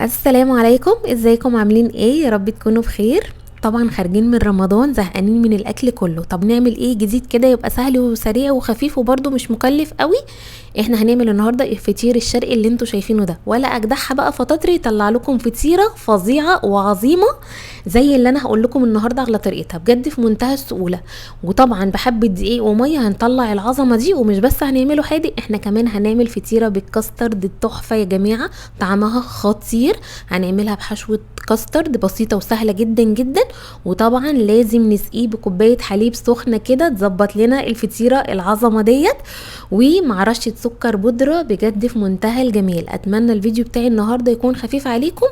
السلام عليكم، ازيكم؟ عاملين ايه؟ يا رب تكونوا بخير. طبعا خارجين من رمضان زهقانين من الاكل كله. طب نعمل ايه جديد كده يبقى سهل وسريع وخفيف وبرده مش مكلف قوي؟ احنا هنعمل النهارده الفطير الشرقي اللي انتوا شايفينه ده، ولا اجدعها بقى فطاطري يطلع لكم فطيره فظيعه وعظيمه زي اللي انا هقول لكم النهارده على طريقتها، بجد في منتهى السهوله. وطبعا بحبه دقيق وميه هنطلع العظمه دي. ومش بس هنعمله حادق، احنا كمان هنعمل فطيره بالكاسترد التحفه يا جماعه، طعمها خطير. هنعملها بحشوه كاسترد بسيطه وسهله جدا جدا. وطبعا لازم نسقيه بكوبايه حليب سخنه كده تظبط لنا الفطيره العظمه ديت، ومع رشه سكر بودره، بجد في منتهى الجمال. اتمنى الفيديو بتاعي النهارده يكون خفيف عليكم،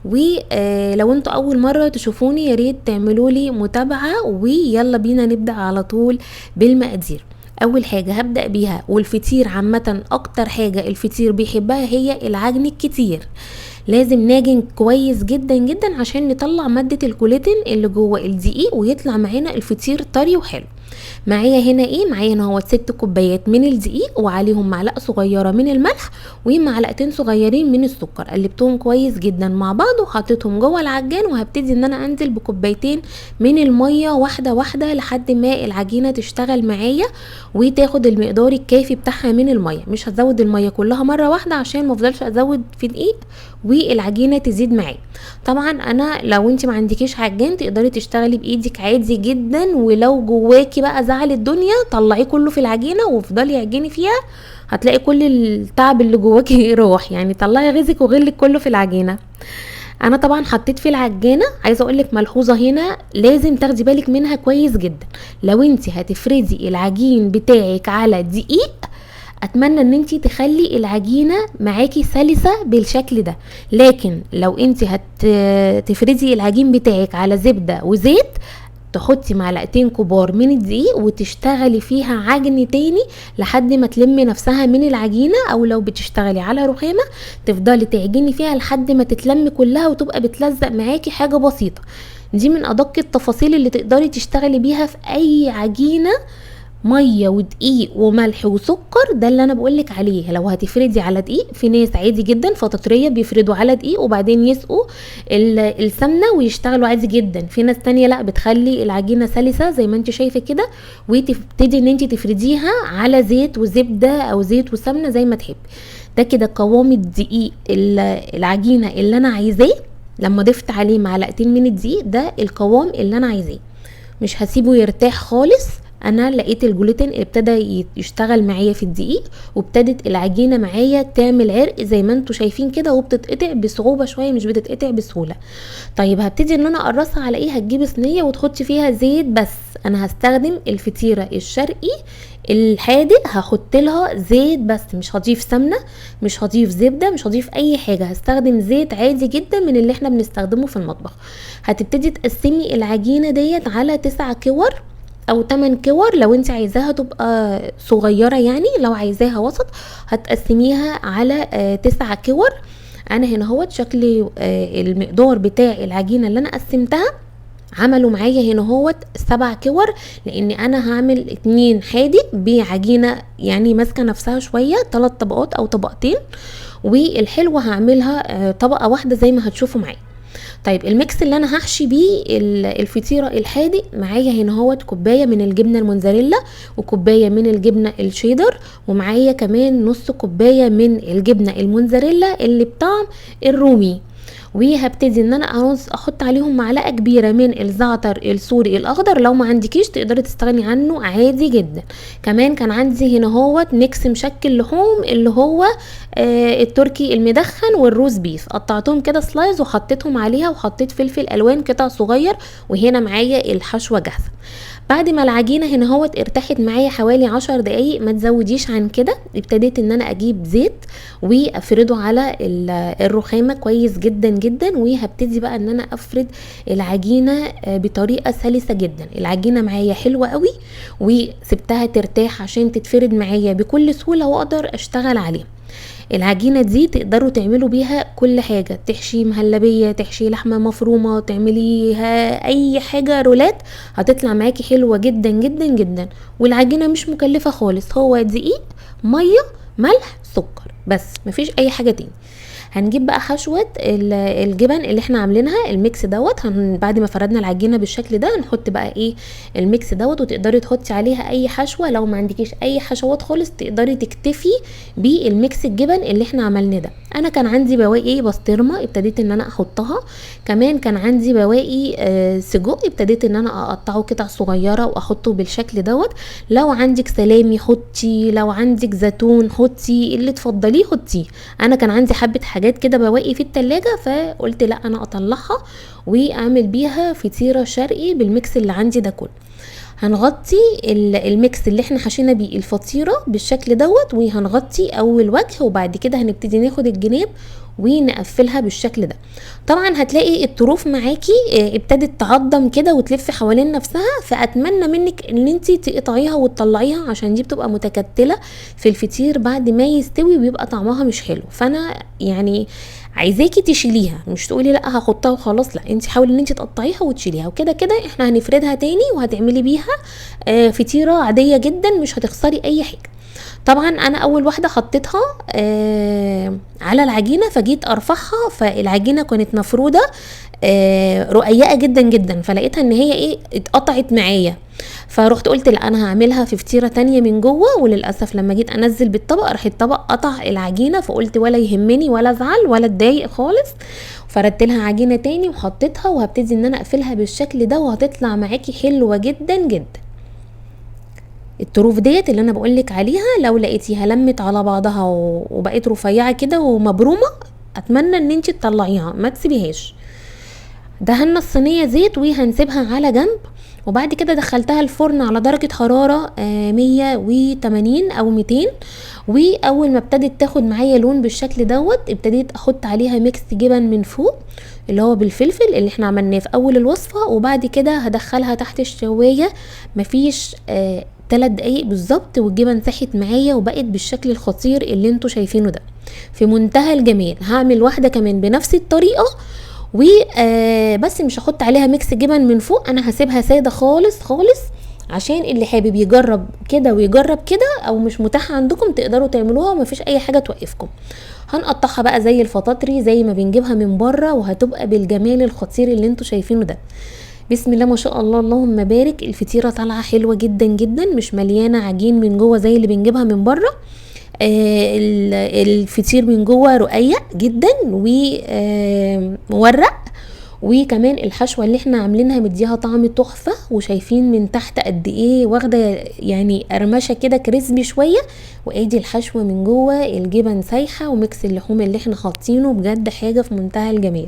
ولو انتوا اول مره تشوفوني يا ريت تعملوا لي متابعه. ويلا بينا نبدا على طول بالمقادير. اول حاجه هبدا بيها، والفطير عامه اكتر حاجه الفطير بيحبها هي العجن الكتير. لازم نعجن كويس جدا جدا عشان نطلع ماده الكوليتين اللي جوه الدقيق، ويطلع معانا الفطير طري وحلو. معايا هنا ايه؟ معايا هنا هو 6 كوبايات من الدقيق، وعليهم معلقه صغيره من الملح، ومعلقتين صغيرين من السكر. قلبتهم كويس جدا مع بعض وحطيتهم جوه العجان، وهبتدي ان انا انزل بكوبايتين من الميه واحده واحده لحد ما العجينه تشتغل معايا وتاخد المقدار الكافي بتاعها من الميه. مش هزود الميه كلها مره واحده عشان ما افضلش ازود في دقيق والعجينه تزيد معايا. طبعا انا لو انت ما عندكيش عجان تقدري تشتغلي بايدك عادي جدا، ولو جواكي بقى زعل الدنيا طلعيه كله في العجينه وافضلي اعجني فيها، هتلاقي كل التعب اللي جواكي راح. يعني طلعي غيظك وغلك كله في العجينه. انا طبعا حطيت في العجانه. عايزه اقولك ملحوظه هنا لازم تاخدي بالك منها كويس جدا. لو انت هتفردي العجين بتاعك على دقيق، اتمنى ان انتي تخلي العجينه معاكي سلسه بالشكل ده. لكن لو انتي هتفردي العجين بتاعك على زبده وزيت، تحطي معلقتين كبار من الدقيق وتشتغلي فيها عجن تاني لحد ما تلمي نفسها من العجينه. او لو بتشتغلي على رخامه تفضلي تعجني فيها لحد ما تتلم كلها وتبقى بتلزق معاكي حاجه بسيطه. دي من ادق التفاصيل اللي تقدري تشتغلي بيها في اي عجينه. ميه ودقيق وملح وسكر، ده اللي انا بقولك عليه. لو هتفردي على دقيق، في ناس عادي جدا فطاطريه بيفردوا على دقيق وبعدين يسقوا السمنه ويشتغلوا عادي جدا. في ناس تانية لا، بتخلي العجينه سلسه زي ما انت شايفه كده، وتبتدي ان انت تفرديها على زيت وزبده او زيت وسمنه زي ما تحبي. ده كده قوام الدقيق العجينه اللي انا عايزاه. لما ضفت عليه معلقتين من الدقيق، ده القوام اللي انا عايزاه. مش هسيبه يرتاح خالص. انا لقيت الجلوتين ابتدى يشتغل معايا في الدقيق، وابتدت العجينه معايا تعمل عرق زي ما انتوا شايفين كده، وبتتقطع بصعوبه شويه، مش بتتقطع بسهوله. طيب هبتدي ان انا اقرصها على ايه؟ هتجيبي صينيه وتحطي فيها زيت. بس انا هستخدم الفطيره الشرقي الحادق، هحط لها زيت بس، مش هضيف سمنه، مش هضيف زبده، مش هضيف اي حاجه. هستخدم زيت عادي جدا من اللي احنا بنستخدمه في المطبخ. هتبتدي تقسمي العجينه ديت على 9 كور او 8 كور. لو انت عايزاها تبقى صغيرة، يعني لو عايزاها وسط هتقسميها على 9 كور. انا هنا هو شكل المقدار بتاع العجينة اللي انا قسمتها عملوا معايا هنا هو 7 كور، لان انا هعمل 2 حادق بعجينة يعني ماسكة نفسها شوية، 3 طبقات او طبقتين، والحلوة هعملها طبقة واحدة زي ما هتشوفوا معايا. طيب الميكس اللي انا هحشي بيه الفطيره الحادق، معايا هنا هو كوبايه من الجبنه الموتزاريلا، وكوبايه من الجبنه الشيدر، ومعايا كمان نص كوبايه من الجبنه الموتزاريلا اللي بطعم الرومي. وهبتدي ان انا احط عليهم معلقه كبيره من الزعتر السوري الاخضر. لو ما عندكيش تقدري تستغني عنه عادي جدا. كمان كان عندي هنا هو ميكس مشكل لحوم اللي هو التركي المدخن والروز بيف، قطعتهم كده سلايز وحطيتهم عليها، وحطيت فلفل الوان قطع صغير. وهنا معايا الحشوه جاهزه. بعد ما العجينه هنا هو ارتاحت معايا حوالي 10 دقايق، ما تزوديش عن كده، ابتديت ان انا اجيب زيت وافرده على الرخامه كويس جدا جدا. وهبتدي بقى ان انا افرد العجينه بطريقه سلسه جدا. العجينه معايا حلوه قوي، وسبتها ترتاح عشان تتفرد معايا بكل سهوله واقدر اشتغل عليها. العجينة دي تقدروا تعملوا بيها كل حاجة، تحشي مهلبية، تحشي لحمة مفرومة، تعمليها اي حاجة رولات، هتطلع معاكي حلوة جدا جدا جدا. والعجينة مش مكلفة خالص، هو دقيق، مية، ملح، سكر، بس مفيش اي حاجة تاني. هنجيب بقى حشوة الجبن اللي احنا عاملينها الميكس دوت. بعد ما فردنا العجينة بالشكل ده هنحط بقى ايه الميكس دوت، وتقدري تحطي عليها اي حشوة. لو ما عندكيش اي حشوات خالص تقدري تكتفي بالميكس الجبن اللي احنا عملناه ده. انا كان عندي بواقي بسطرمة ابتديت ان انا احطها، كمان كان عندي بواقي سجق ابتديت ان انا اقطعه قطع صغيرة واحطه بالشكل دوت. لو عندك سلامي حطي، لو عندك زيتون حطي، اللي تفضليه حطيه. انا كان عندي حبة حاجات كده بواقي في التلاجة، فقلت لا انا اطلعها واعمل بيها فطيرة شرقي بالميكس اللي عندي ده كله. هنغطي الميكس اللي احنا حشينا بيه الفطيرة بالشكل دوت، وهنغطي اول وجه، وبعد كده هنبتدي ناخد الجناب ونقفلها بالشكل ده. طبعا هتلاقي الطروف معاكي ابتدت تعضم كده وتلف حوالين نفسها، فاتمنى منك ان انتي تقطعيها وتطلعيها عشان دي بتبقى متكتلة في الفطير بعد ما يستوي بيبقى طعمها مش حلو. فانا يعني عايزاكي تشيليها، مش تقولي لا هحطها وخلاص، لا انت حاولي ان انت تقطعيها وتشيليها. وكده كده احنا هنفردها تاني وهتعملي بيها فطيرة عادية جدا مش هتخسري اي حاجة. طبعا انا اول واحدة حطيتها على العجينة، فجيت ارفعها فالعجينة كانت مفرودة رقيقة جدا جدا، فلقيتها ان هي ايه اتقطعت معايا، فروحت قلت لا انا هعملها في فطيرة تانية من جوه. وللأسف لما جيت انزل بالطبق راح الطبق قطع العجينة، فقلت ولا يهمني ولا ازعل ولا اتضايق خالص. فردت لها عجينة تاني وحطيتها، وهبتدي ان انا اقفلها بالشكل ده وهتطلع معاكي حلوة جدا جدا. الطروف ديت اللي انا بقولك عليها لو لقيتيها لمت على بعضها وبقيت رفيعة كده ومبرومة، اتمنى ان انت تطلعيها ما تسيبيهاش. دهنا الصينية زيت وهنسيبها على جنب، وبعد كده دخلتها الفرن على درجة حرارة 180 او 200. واول ما ابتدت تاخد معايا لون بالشكل دوت ابتديت احط عليها ميكس جبن من فوق اللي هو بالفلفل اللي احنا عملناه في اول الوصفة. وبعد كده هدخلها تحت الشواية مفيش 3 دقايق بالظبط، والجبن ساحت معايا وبقت بالشكل الخطير اللي انتوا شايفينه ده في منتهى الجمال. هعمل واحدة كمان بنفس الطريقة بس مش هحط عليها ميكس جبن من فوق، انا هسيبها سادة خالص خالص عشان اللي حابب يجرب كده ويجرب كده، او مش متاح عندكم تقدروا تعملوها ومفيش اي حاجة توقفكم. هنقطعها بقى زي الفطاطري زي ما بنجيبها من بره، وهتبقى بالجمال الخطير اللي انتوا شايفينه ده. بسم الله ما شاء الله اللهم بارك. الفطيرة طالعة حلوة جدا جدا، مش مليانة عجين من جوه زي اللي بنجيبها من بره. الفطير من جوه رقيق جدا ومورق، وكمان الحشوه اللي احنا عاملينها مديها طعم تحفه. وشايفين من تحت قد ايه واخده يعني قرمشه كده كريسبي شويه، وادي الحشوه من جوه الجبن سايحه وميكس اللحوم اللي احنا حاطينه، بجد حاجه في منتهى الجمال.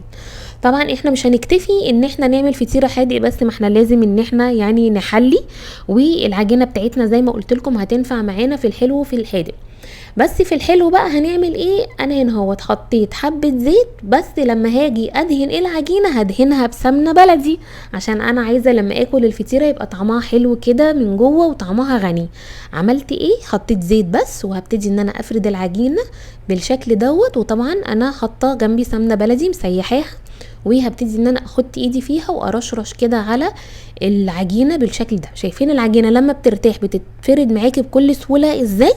طبعا احنا مش هنكتفي ان احنا نعمل فطيره حادق بس، ما احنا لازم ان احنا يعني نحلي، والعجينه بتاعتنا زي ما قلت لكم هتنفع معانا في الحلو وفي الحادق. بس في الحلو بقى هنعمل ايه؟ انا هنا هو حطيت حبه زيت بس، لما هاجي ادهن العجينه هدهنها بسمنه بلدي عشان انا عايزه لما اكل الفطيره يبقى طعمها حلو كده من جوه وطعمها غني. عملت ايه؟ حطيت زيت بس، وهبتدي ان انا افرد العجينه بالشكل دوت. وطبعا انا حاطه جنبي سمنه بلدي مسيحاها، وهبتدي ان انا احط ايدي فيها وارشرش كده على العجينه بالشكل ده. شايفين العجينه لما بترتاح بتتفرد معاكي بكل سهوله ازاي؟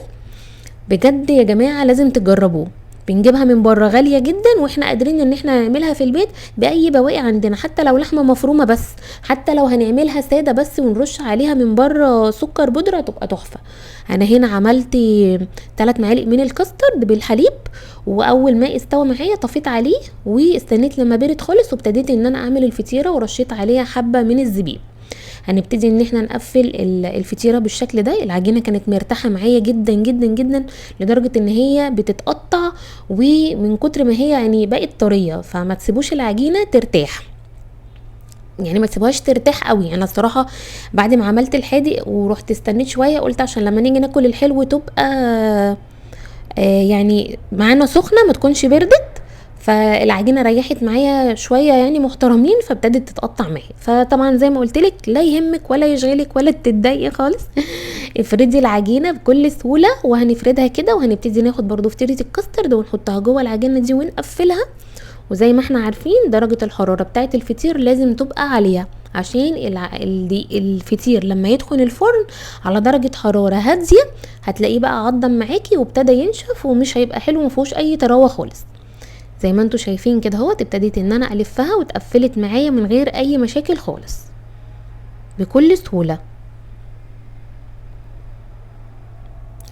بجد يا جماعه لازم تجربوه. بنجيبها من بره غاليه جدا، واحنا قادرين ان احنا نعملها في البيت باي بواقي عندنا، حتى لو لحمه مفرومه بس، حتى لو هنعملها ساده بس ونرش عليها من بره سكر بودره تبقى تحفه. انا هنا عملت 3 معالق من الكاسترد بالحليب، واول ما استوى معايا طفيت عليه واستنيت لما برد خالص، وابتديت ان انا اعمل الفطيره ورشيت عليها حبه من الزبيب. هنبتدي ان احنا نقفل الفطيره بالشكل ده. العجينه كانت مرتاحه معايا جدا جدا جدا لدرجه ان هي بتتقطع، ومن كتر ما هي يعني بقت طريه. فما تسيبوش العجينه ترتاح، يعني ما تسيبوهاش ترتاح قوي. انا الصراحه بعد ما عملت الحادق ورحت استنيت شويه، قلت عشان لما نيجي ناكل الحلو تبقى يعني معانا سخنه ما تكونش بردت. فالعجينه ريحت معايا شويه يعني محترمين، فابتدت تتقطع معايا. فطبعا زي ما قلت لك لا يهمك ولا يشغلك ولا تتضايقي خالص افردي العجينه بكل سهوله، وهنفردها كده وهنبتدي ناخد برضو فطيره الكاسترد ونحطها جوه العجينه دي ونقفلها. وزي ما احنا عارفين درجه الحراره بتاعه الفطير لازم تبقى عاليه، عشان الفطير لما يدخل الفرن على درجه حراره هاديه هتلاقيه بقى عضم معاكي وابتدى ينشف ومش هيبقى حلو، مفيهوش اي طراوه خالص. زي ما انتوا شايفين كده اهوت، ابتديت ان انا الفها واتقفلت معايا من غير اي مشاكل خالص بكل سهولة.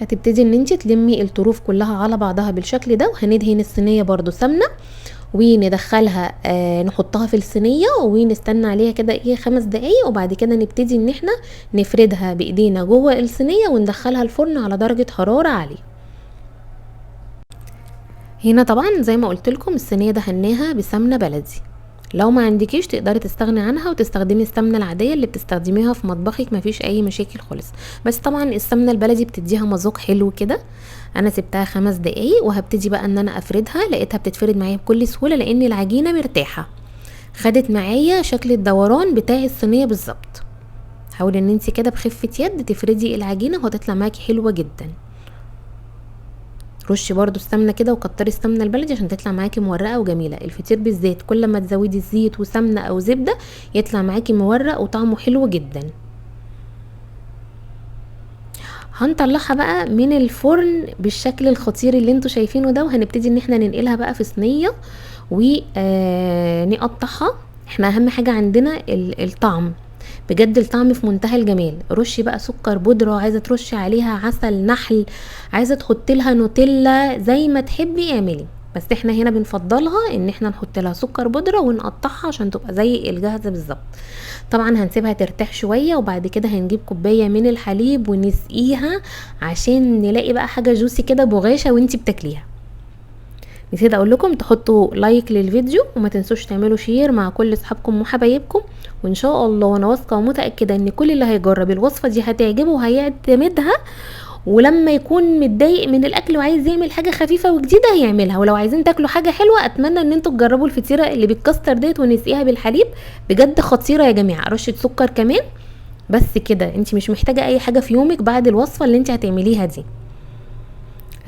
هتبتدي ان انت تلمي الطروف كلها على بعضها بالشكل ده، وهندهن الصينية برضو سمنة وندخلها نحطها في الصينية ونستنى عليها كده ايه 5 دقايق، وبعد كده نبتدي ان احنا نفردها بايدينا جوه الصينية وندخلها الفرن على درجة حرارة عالية. هنا طبعا زي ما قلت لكم الصينية دهناها بسمنة بلدي، لو ما عندكيش تقدري تستغني عنها وتستخدمي السمنه العاديه اللي بتستخدميها في مطبخك، مفيش اي مشاكل خالص. بس طبعا السمنه البلدي بتديها مذاق حلو كده. انا سبتها 5 دقايق وهبتدي بقى ان انا افردها، لقيتها بتتفرد معايا بكل سهوله لان العجينه مرتاحه، خدت معايا شكل الدوران بتاع الصينيه بالظبط. حاولي ان انت كده بخفه يد تفردي العجينه وهتطلع معاكي حلوه جدا. رشي برضو السمنه كده وكتري السمنه البلدي عشان تطلع معاكي مورقه وجميله. الفطير بالذات كل ما تزودي الزيت وسمنه او زبده يطلع معاكي مورق وطعمه حلو جدا. هنطلعها بقى من الفرن بالشكل الخطير اللي انتوا شايفينه ده، وهنبتدي ان احنا ننقلها بقى في صينيه ونقطعها. احنا اهم حاجه عندنا الطعم، بجد الطعم في منتهى الجمال. رشي بقى سكر بودرة، عايزة ترشي عليها عسل نحل، عايزة تحط لها نوتيلا، زي ما تحبي اعملي، بس احنا هنا بنفضلها ان احنا نحط لها سكر بودرة ونقطعها عشان تبقى زي الجاهزة بالظبط. طبعا هنسيبها ترتاح شوية وبعد كده هنجيب كوباية من الحليب ونسقيها عشان نلاقي بقى حاجة جوسي كده بغاشة وانتي بتاكليها. نسيت اقول لكم تحطوا لايك للفيديو وما تنسوش تعملوا شير مع كل اصحابكم وحبايبكم، وان شاء الله وانا واثقه ومتاكده ان كل اللي هيجرب الوصفه دي هتعجبه وهيعتمدها، ولما يكون متضايق من الاكل وعايز يعمل حاجه خفيفه وجديده هيعملها. ولو عايزين تاكلوا حاجه حلوه اتمنى ان انتوا تجربوا الفطيره اللي بالكاستر ديت ونسقيها بالحليب، بجد خطيره يا جماعه. رشه سكر كمان بس كده، انت مش محتاجه اي حاجه في يومك بعد الوصفه اللي انت هتعمليها دي.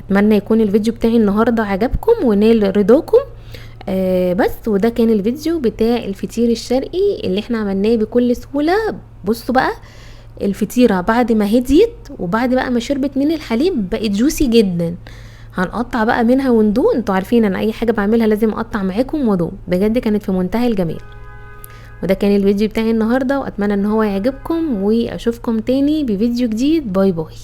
اتمنى يكون الفيديو بتاعي النهارده عجبكم ونال رضاكم. بس وده كان الفيديو بتاع الفطير الشرقي اللي احنا عملناه بكل سهوله. بصوا بقى الفطيره بعد ما هديت وبعد بقى ما شربت من الحليب بقت جوسي جدا. هنقطع بقى منها وندوق، انتوا عارفين انا اي حاجه بعملها لازم اقطع معاكم وادوق، بجد كانت في منتهى الجمال. وده كان الفيديو بتاعي النهارده واتمنى ان هو يعجبكم، واشوفكم تاني بفيديو جديد. باي باي.